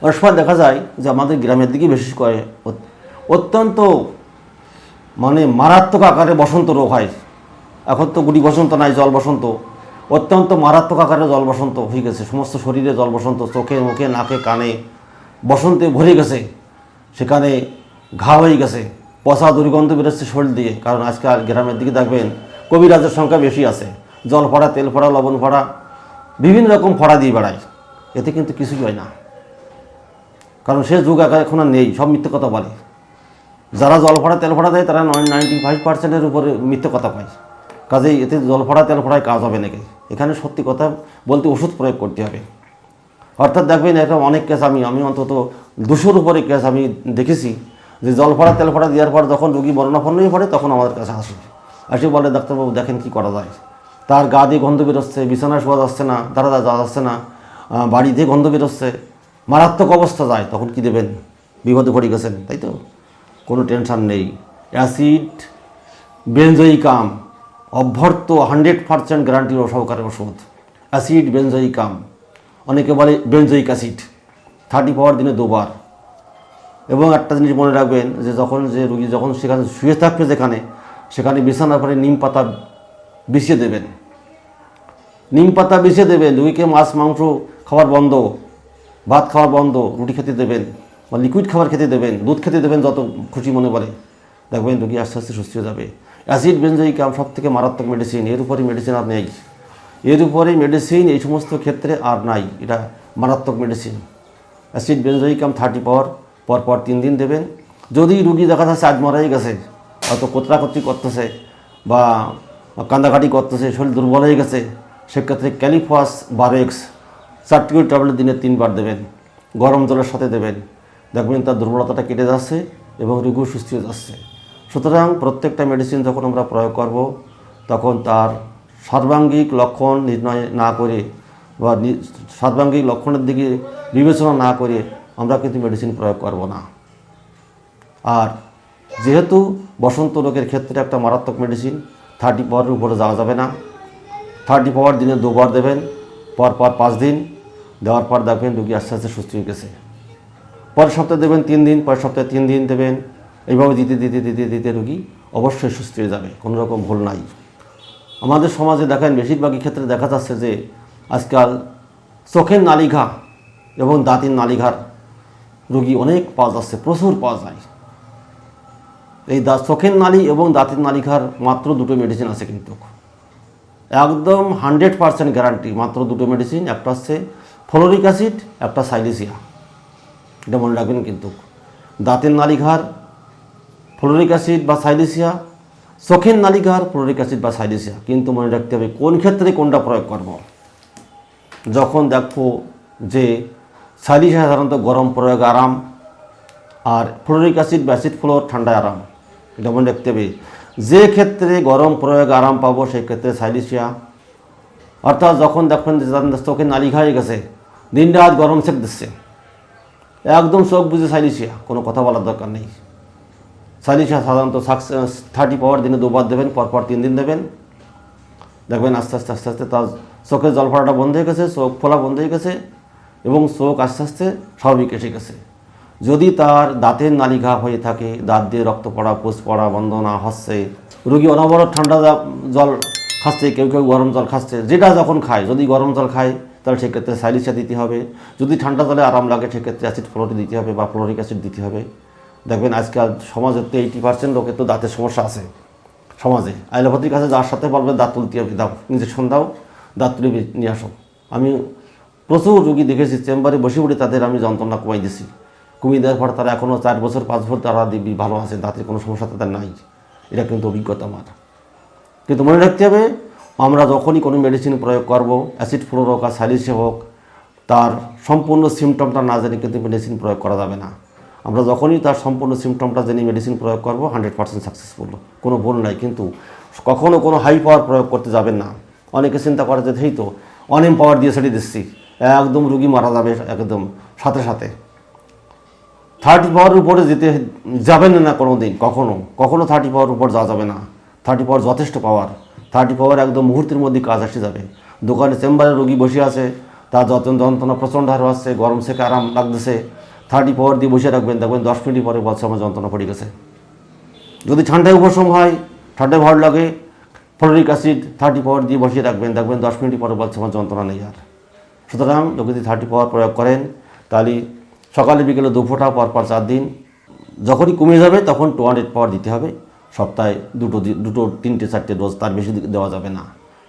অনেক সময় দেখা যায় যে আমাদের গ্রামের দিকে বিশেষ করে অত্যন্ত মানে মারাত্মক আকারে বসন্ত রোগ হয়। এখন তো গুটি বসন্ত নাই, জল বসন্ত, অত্যন্ত মারাত্মক আকারে জল বসন্ত হয়ে গেছে, সমস্ত শরীরে জল বসন্ত, চোখে মুখে নাকে কানে বসন্তে ভরে গেছে, সেখানে ঘা হয়ে গেছে, পচা দুর্গন্ধ বেরোচ্ছে শরীর দিয়ে। কারণ আজকাল গ্রামের দিকে দেখবেন কবিরাজের সংখ্যা বেশি আছে, জল ফড়া, তেল ফড়া, লবণ ফড়া, বিভিন্ন রকম ফড়া দিয়ে বেড়ায়, এতে কিন্তু কিছুই হয় না। কারণ সে যুগ এখন আর নেই, সব মিথ্যে কথা বলে। যারা জল ফড়া তেল ফড়া দেয় তারা 95%-এর উপরে মিথ্যে কথা পায়। কাজেই এতে জল ফড়া তেল ফড়ায় কাজ হবে নাকি? এখানে সত্যি কথা বলতে ওষুধ প্রয়োগ করতে হবে। অর্থাৎ দেখবেন এটা অনেক কেস আমি অন্তত 200-র উপরে কেস আমি দেখেছি যে জল ফড়া তেল ফড়া দেওয়ার পর যখন রোগী মরণাপন্ন হয়ে পড়ে তখন আমাদের কাছে আসে বলে, ডাক্তারবাবু দেখেন কি করা যায়। তার গা দিয়ে গন্ধ বেরোচ্ছে, বিছানায় শোয়া যাচ্ছে না, দাঁড়া যাওয়া যাচ্ছে না, বাড়ি দিয়ে গন্ধ বেরোচ্ছে, মারাত্মক অবস্থা যায়, তখন কি দেবেন? বিপদে পড়ে গেছেন, তাই তো? কোনো টেনশন নেই। অ্যাসিড বেনজোইকাম অভ্যর্থ 100% গ্যারান্টি সহকারে ওষুধ। অ্যাসিড বেনজোইকাম, অনেকে বলে বেনজোইক অ্যাসিড, 30 পাওয়ার দিনে 2 বার। এবং একটা জিনিস মনে রাখবেন যে রুগী যখন সেখানে শুয়ে থাকবে সেখানে বিছানার পরে নিম পাতা বিছিয়ে দেবেন। নিম পাতা বিছিয়ে দেবেন। রুগীকে মাছ মাংস খাবার বন্ধ, ভাত খাওয়ার বন্ধ, রুটি খেতে দেবেন বা লিকুইড খাবার খেতে দেবেন, দুধ খেতে দেবেন, যত খুশি মনে করে। দেখবেন রুগী আস্তে আস্তে সুস্থ হয়ে যাবে। অ্যাসিড বেনজোইকাম সব থেকে মারাত্মক মেডিসিন, এর উপরে মেডিসিন আর নেই। এর উপরে মেডিসিন এই সমস্ত ক্ষেত্রে আর নাই, এটা মারাত্মক মেডিসিন। অ্যাসিড বেনজোইকাম 30 পাওয়ার পরপর 3 দিন দেবেন। যদি রুগী দেখা যাচ্ছে আজ মারাই গেছে, হয়তো কোতরাকত্রি করতেছে বা কান্দাকাটি করতেছে, শরীর দুর্বল হয়ে গেছে, সেক্ষেত্রে ক্যালিফস 12x 4টি করে ট্যাবলেট দিনে 3 বার দেবেন, গরম জলের সাথে দেবেন। দেখবেন তার দুর্বলতাটা কেটে যাচ্ছে এবং রোগীও সুস্থ হয়ে যাচ্ছে। সুতরাং প্রত্যেকটা মেডিসিন যখন আমরা প্রয়োগ করব তখন তার সর্বাঙ্গিক লক্ষণ নির্ণয় না করে বা সর্বাঙ্গিক লক্ষণের দিকে বিবেচনা না করে আমরা কিন্তু মেডিসিন প্রয়োগ করব না। আর যেহেতু বসন্ত রোগের ক্ষেত্রে একটা মারাত্মক মেডিসিন, 30 পাওয়ারের উপরে যাওয়া যাবে না। 30 পাওয়ার দিনে 2 বার দেবেন, পরপর 5 দিন দেওয়ার পর দেখবেন রুগী আস্তে আস্তে সুস্থ হয়ে গেছে। পরের সপ্তাহে দেবেন 3 দিন, পরের সপ্তাহে 3 দিন দেবেন, এইভাবে দিতে দিতে দিতে দিতে রুগী অবশ্যই সুস্থ হয়ে যাবে, কোনো রকম ভুল নাই। আমাদের সমাজে দেখেন বেশিরভাগই ক্ষেত্রে দেখা যাচ্ছে যে আজকাল চোখের নালিঘা এবং দাঁতের নালিঘার রোগী অনেক পাওয়া যাচ্ছে, প্রচুর পাওয়া যায়। এই চোখের নালী এবং দাঁতের নালিঘার মাত্র 2টো মেডিসিন আছে, কিন্তু একদম 100% গ্যারান্টি, মাত্র 2টো মেডিসিন। একটা হচ্ছে ফ্লোরিক অ্যাসিড, একটা সাইলিসিয়া। এটা মনে রাখবেন কিন্তু, দাঁতের নালিঘার ফ্লোরিক অ্যাসিড বা সাইলিসিয়া, চোখের নালিঘার ফ্লোরিক অ্যাসিড বা সাইলিসিয়া। কিন্তু মনে রাখতে হবে কোন ক্ষেত্রে কোনটা প্রয়োগ করব। যখন দেখো যে সাইলিসিয়া সাধারণত গরম প্রয়োগ আরাম, আর ফ্লোরিক অ্যাসিড বা অ্যাসিড ফ্লোর ঠান্ডায় আরাম, এটা মনে রাখতে হবে। যে ক্ষেত্রে গরম প্রয়োগ আরাম পাবো সেই ক্ষেত্রে সাইলিসিয়া। অর্থাৎ যখন দেখবেন যে চোখের নালিঘা হয়ে গেছে, দিন রাত গরম সেক দিচ্ছে, একদম চোখ বুঝে সাইলিসিয়া, কোনো কথা বলার দরকার নেই। সাইলিসিয়া সাধারণত 30 পাওয়ার দিনে 2 বার দেবেন, পরপর 3 দিন দেবেন। দেখবেন আস্তে আস্তে আস্তে আস্তে তার চোখের জল পড়াটা বন্ধ হয়ে গেছে, চোখ ফোলা বন্ধ হয়ে গেছে এবং চোখ আস্তে আস্তে স্বাভাবিক এসে গেছে। যদি তার দাঁতের নালিঘা হয়ে থাকে, দাঁত দিয়ে রক্ত পড়া, পুষ পড়া বন্ধ না হচ্ছে, রোগী অনবরত ঠান্ডা জল খাচ্ছে, কেউ কেউ গরম জল খাচ্ছে, যেটা যখন খায়, যদি গরম জল খায় তাহলে সেক্ষেত্রে সাইলিসিয়া দিতে হবে। যদি ঠান্ডা জলে আরাম লাগে সেক্ষেত্রে অ্যাসিড ফ্লোরিক দিতে হবে বা ফ্লোরিক অ্যাসিড দিতে হবে। দেখবেন আজকাল সমাজের তো 80% লোকের তো দাঁতের সমস্যা আছে সমাজে। অ্যালোপ্যাথির কাছে যার সাথে বলবে দাঁত তুলতে হবে, দাও ইঞ্জেকশন দাও, দাঁত তুলে নিয়ে আসো। আমি প্রচুর রুগী দেখেছি, চেম্বারে বসে পড়ে তাদের আমি যন্ত্রণা কমাই দিছি। কমিয়ে দেওয়ার পর তারা এখনও 4 বছর 5 বছর তারা দিব্যি ভালো আছে, দাঁতের কোনো সমস্যা তাদের নাই। এটা কিন্তু অভিজ্ঞতা আমার। কিন্তু মনে রাখতে হবে, আমরা যখনই কোনো মেডিসিন প্রয়োগ করব, অ্যাসিড ফ্লোর হোক আর সাইলিসিয়া হোক, তার সম্পূর্ণ সিমটমটা না জেনে কিন্তু মেডিসিন প্রয়োগ করা যাবে না। আমরা যখনই তার সম্পূর্ণ সিমটমটা জেনে মেডিসিন প্রয়োগ করব 100% সাকসেসফুল, কোনো ভুল নাই। কিন্তু কখনও কোনো হাই পাওয়ার প্রয়োগ করতে যাবেন না। অনেকে চিন্তা করে যে এই তো অনেক পাওয়ার দিয়ে সেটি দিচ্ছি, একদম রুগী মারা যাবে একদম সাথে সাথে। 30 পাওয়ারের উপরে যেতে যাবেন না কোনো দিন, কখনো 30 পাওয়ার উপর যাওয়া যাবে না। 30 পাওয়ার যথেষ্ট পাওয়ার, 30 পাওয়ার একদম মুহূর্তের মধ্যে কাজ আসে যাবে। দোকানে চেম্বারে রোগী বসে আছে, তার যন্ত্রণা প্রচণ্ড হারে হচ্ছে, গরম থেকে আরাম লাগতেছে, 30 পাওয়ার দিয়ে বসে রাখবেন, দেখবেন 10 মিনিট পরে বলছে আমার যন্ত্রণা পড়ে গেছে। যদি ঠান্ডায় উপশম হয়, ঠান্ডায় ভালো লাগে, ফ্লোরিক অ্যাসিড 30 পাওয়ার দিয়ে বসিয়ে রাখবেন, দেখবেন 10 মিনিট পরে বলছে আমার যন্ত্রণা নেই আর। সুতরাং যদি 30 পাওয়ার প্রয়োগ করেন তাহলে সকালে বিকেলে 2 ফোঁটা পরপর 4 দিন, যখনই কমে যাবে তখন 200 পাওয়ার দিতে হবে। সপ্তাহে দুটো 3টে 4টে ডোজ, তার বেশি দেওয়া যাবে না।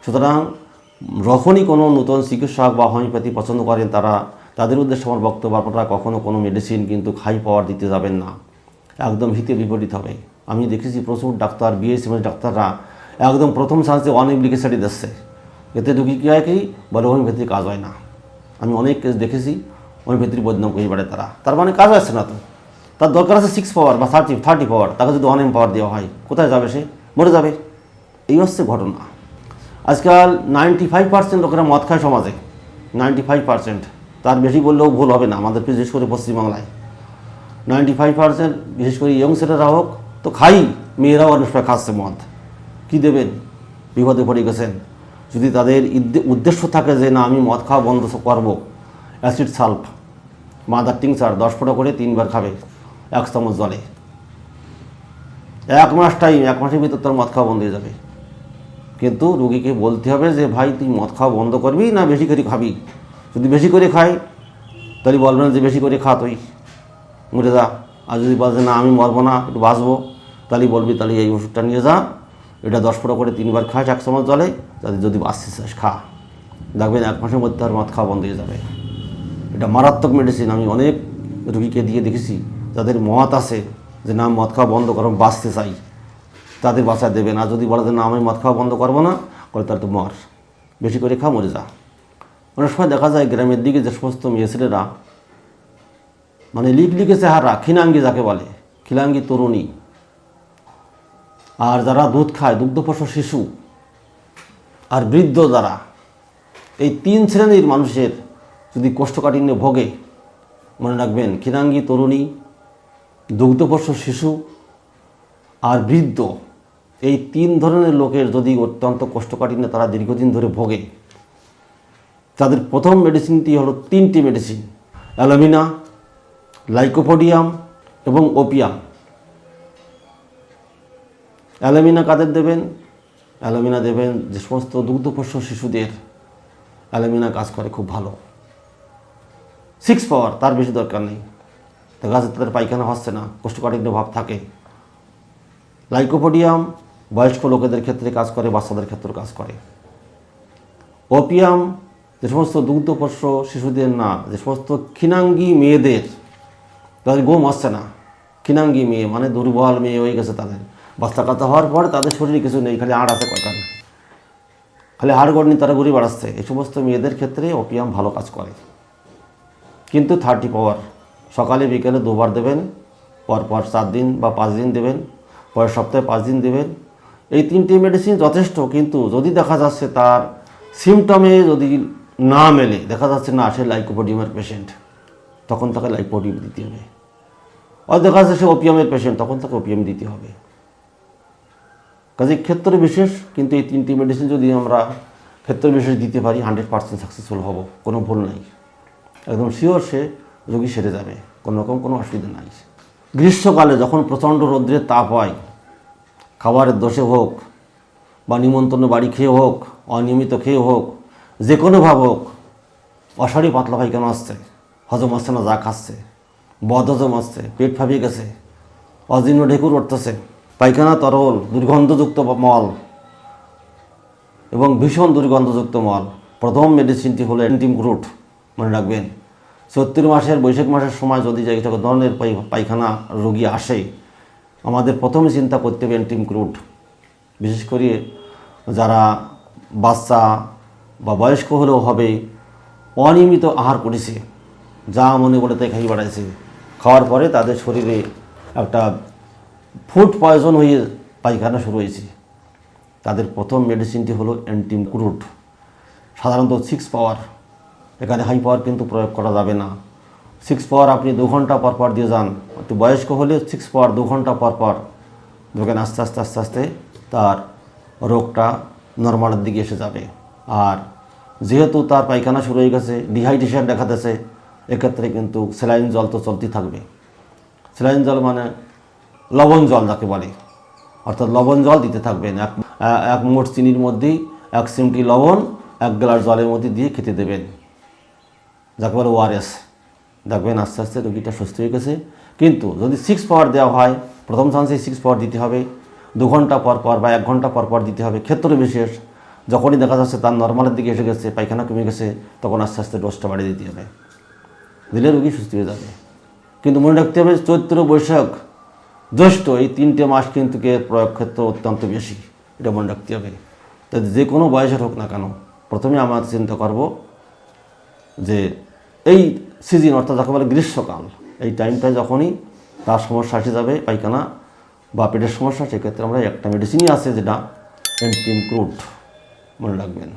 সুতরাং যখনই কোনো নতুন চিকিৎসক বা হোমিওপ্যাথি পছন্দ করেন তাদের উদ্দেশ্যে আমার বক্তব্য, আপনারা কখনও কোনো মেডিসিন কিন্তু হাই পাওয়ার দিতে যাবেন না, একদম হিতে বিপরীত হবে। আমি দেখেছি প্রচুর ডাক্তার, বিএসএমএস ডাক্তাররা একদম প্রথম চান্সে অনেক লিখে সারিয়ে দিচ্ছে, এতে রুগী কী হয় কি বলে হোমিওপ্যাথির কাজ হয় না। আমি অনেক কেস দেখেছি, হোমিওপ্যাথির বদনাম করে বেড়ে তার মানে কাজ আসছে না। তো তার দরকার আছে 6 পাওয়ার বা 30 পাওয়ার, তাকে যদি 1 পাওয়ার দেওয়া হয় কোথায় যাবে, সে মরে যাবে। এই হচ্ছে ঘটনা। আজকাল 95% লোকেরা মদ খায় সমাজে, 95%, তার বেশি বললেও ভুল হবে না। আমাদের বিশেষ করে পশ্চিমবাংলায় 95%, বিশেষ করে ইয়ং ছেলেরা হোক তো খাই, মেয়েরাও অনেক সময় খাচ্ছে মদ। কী দেবেন, বিপদে পড়ে গেছেন। যদি তাদের উদ্দেশ্য থাকে যে না আমি মদ খাওয়া বন্ধ করবো, অ্যাসিড সালফ মাদার টিংচার 10 ফোঁটা করে 3 বার খাবে 1 চামচ জলে, 1 মাস টাইম, 1 মাসের ভিতর তার মদ খাওয়া বন্ধ হয়ে যাবে। কিন্তু রুগীকে বলতে হবে যে ভাই তুই মদ খাওয়া বন্ধ করবি না বেশি করে খাবি। যদি বেশি করে খাই তাহলে বলবেন যে বেশি করে খা, তুই মরে যা। আর যদি বলছে না আমি মরবো না, একটু বাঁচবো, তাহলে বলবি তাহলে এই ওষুধটা নিয়ে যা, এটা 10 ফোঁটা করে 3 বার খাস 1 চামচ জলে, তাদের যদি বাঁচতে চাস খা, দেখবেন 1 মাসের মধ্যে আর মদ খাওয়া বন্ধ হয়ে যাবে। এটা মারাত্মক মেডিসিন। আমি অনেক রুগীকে দিয়ে দেখেছি যাদের মত আছে যে না মদ খাওয়া বন্ধ করো, বাঁচতে চাই, তাদের বাঁচা দেবে না। যদি বলে যে না আমি মদ খাওয়া বন্ধ করবো না, বলে তাহলে তো মর, বেশি করে খা, মরে যা। অনেক সময় দেখা যায় গ্রামের দিকে যে সমস্ত মেয়ে ছেলেরা মানে লিখে চেহারা, খিনাঙ্গি যাকে বলে, খিলাঙ্গি তরুণী, আর যারা দুধ খায়, দুগ্ধপোষ্য শিশু আর বৃদ্ধ যারা, এই 3 শ্রেণীর মানুষের যদি কোষ্ঠকাঠিন্য ভোগে, মনে রাখবেন খিলাঙ্গি তরুণী, দুগ্ধপোষ্য শিশু আর বৃদ্ধ, এই 3 ধরনের লোকের যদি অত্যন্ত কোষ্ঠকাঠিন্য তারা দীর্ঘদিন ধরে ভোগে, তাদের প্রথম মেডিসিনটি হলো 3টি মেডিসিন, অ্যালোমিনা, লাইকোপোডিয়াম এবং ওপিয়াম। অ্যালোমিনা কাদের দেবেন? অ্যালোমিনা দেবেন যে সমস্ত দুগ্ধপোষ্য শিশুদের অ্যালোমিনা কাজ করে খুব ভালো, 6 পাওয়ার, তার বেশি দরকার নেই। দেখা যাচ্ছে তাদের পায়খানা হচ্ছে না, কোষ্ঠকাঠিন্য ভাব থাকে। লাইকোপোডিয়াম বয়স্ক লোকেদের ক্ষেত্রে কাজ করে, বাচ্চাদের ক্ষেত্রে কাজ করে। ওপিয়াম যে সমস্ত দুগ্ধপোষ্য শিশুদের না, যে সমস্ত খিনাঙ্গি মেয়েদের, তাদের ঘুম আসছে না, খিনাঙ্গি মেয়ে মানে দুর্বল মেয়ে হয়ে গেছে, তাদের বাচ্চা কাচ্চা হওয়ার পর তাদের শরীরে কিছু নেই, খালি হাড় আছে কয়খান, খালি হাড় গড় নিয়ে তারা ঘুরে বেড়াচ্ছে, এই সমস্ত মেয়েদের ক্ষেত্রে ওপিয়াম ভালো কাজ করে। কিন্তু 30 পাওয়ার, সকালে বিকেলে 2 বার দেবেন, পরপর 4 দিন বা 5 দিন দেবেন, পরের সপ্তাহে 5 দিন দেবেন। এই 3টি মেডিসিন যথেষ্ট। কিন্তু যদি দেখা যাচ্ছে তার সিমটমে যদি না মেলে, দেখা যাচ্ছে না সে লাইকোপোডিয়ামের পেশেন্ট, তখন তাকে লাইকোপোডিয়াম দিতে হবে। আর দেখা যাচ্ছে সে ওপিয়ামের পেশেন্ট, তখন তাকে ওপিয়াম দিতে হবে। কাজে ক্ষেত্র বিশেষ, কিন্তু এই 3টি মেডিসিন যদি আমরা ক্ষেত্র বিশেষ দিতে পারি 100% সাকসেসফুল হব, কোনো ভুল নাই, একদম শিওর সে রোগী সেরে যাবে, কোনো রকম কোনো অসুবিধা নাই। গ্রীষ্মকালে যখন প্রচণ্ড রৌদ্রের তাপ হয়, খাবারের দোষে হোক বা নিমন্ত্রণ বাড়ি খেয়ে হোক, অনিয়মিত খেয়ে হোক, যে কোনোভাবে হোক, অসারি পাতলা পায়খানা আসছে, হজম আসছে না যা খাচ্ছে, বদহজম আসছে, পেট ফাঁপিয়ে গেছে, অজীর্ণ ঢেকুর উঠতেছে, পায়খানা তরল, দুর্গন্ধযুক্ত মল এবং ভীষণ দুর্গন্ধযুক্ত মল, প্রথম মেডিসিনটি হলো এন্টিম ক্রুট। মনে রাখবেন 70 মাসের বৈশাখ মাসের সময় যদি যে ধরনের পায়খানা রোগী আসে, আমাদের প্রথমে চিন্তা করতে হবে এন্টিম ক্রুট। বিশেষ করে যারা বাচ্চা বা বয়স্ক হলেও হবে, অনিয়মিত আহার করেছে, যা মনে করে তাই খাই বেড়াইছে, খাওয়ার পরে তাদের শরীরে একটা ফুড পয়জন হয়ে পায়খানা শুরু হয়েছে, তাদের প্রথম মেডিসিনটি হলো এন্টিম ক্রুট। সাধারণত 6 পাওয়ার, এখানে হাই পাওয়ার কিন্তু প্রয়োগ করা যাবে না। 6 পাওয়ার আপনি 2 ঘন্টা পর পর দিয়ে যান। একটু বয়স্ক হলে 6 পাওয়ার 2 ঘন্টা পর পর দেখেন আস্তে আস্তে আস্তে আস্তে তার রোগটা নর্মালের দিকে এসে যাবে। আর যেহেতু তার পায়খানা শুরু হয়ে গেছে, ডিহাইড্রেশন দেখাতেছে, এক্ষেত্রে কিন্তু স্যালাইন জল তো চলতেই থাকবে। স্যালাইন জল মানে লবণ জল যাকে বলে, অর্থাৎ লবণ জল দিতে থাকবেন। এক মুঠ চিনির মধ্যেই 1 চিমটি লবণ 1 গ্লাস জলের মধ্যে দিয়ে খেতে দেবেন, যাকে বলে ওআরএস। দেখবেন আস্তে আস্তে রোগীটা সুস্থ হয়ে গেছে। কিন্তু যদি 6 পাওয়ার দেওয়া হয়, প্রথম চান্সে 6 পাওয়ার দিতে হবে, 2 ঘন্টা পর পর বা 1 ঘন্টা পর পর দিতে হবে। ক্ষেত্র বিশেষ, যখনই দেখা যাচ্ছে তার নর্মালের দিকে এসে গেছে, পায়খানা কমে গেছে, তখন আস্তে আস্তে ডোজটা বাড়িয়ে দিতে হবে, দিলে রোগী সুস্থ হয়ে যাবে। কিন্তু মনে রাখতে হবে চৈত্র, বৈশাখ, জ্যৈষ্ঠ এই 3টে মাস কিন্তু এর প্রয়োগ ক্ষেত্র অত্যন্ত বেশি, এটা মনে রাখতে হবে। তাই যে কোনো বয়সের হোক না কেন, প্রথমে আমরা চিন্তা করব যে এই সিজন, অর্থাৎ যাকে বলে গ্রীষ্মকাল, এই টাইমটায় যখনই তার সমস্যা এসে যাবে পায়খানা বা পেটের সমস্যা, সেক্ষেত্রে আমরা একটা মেডিসিনই আছে যেটা অ্যান্টিক্রুট, মনে রাখবেন।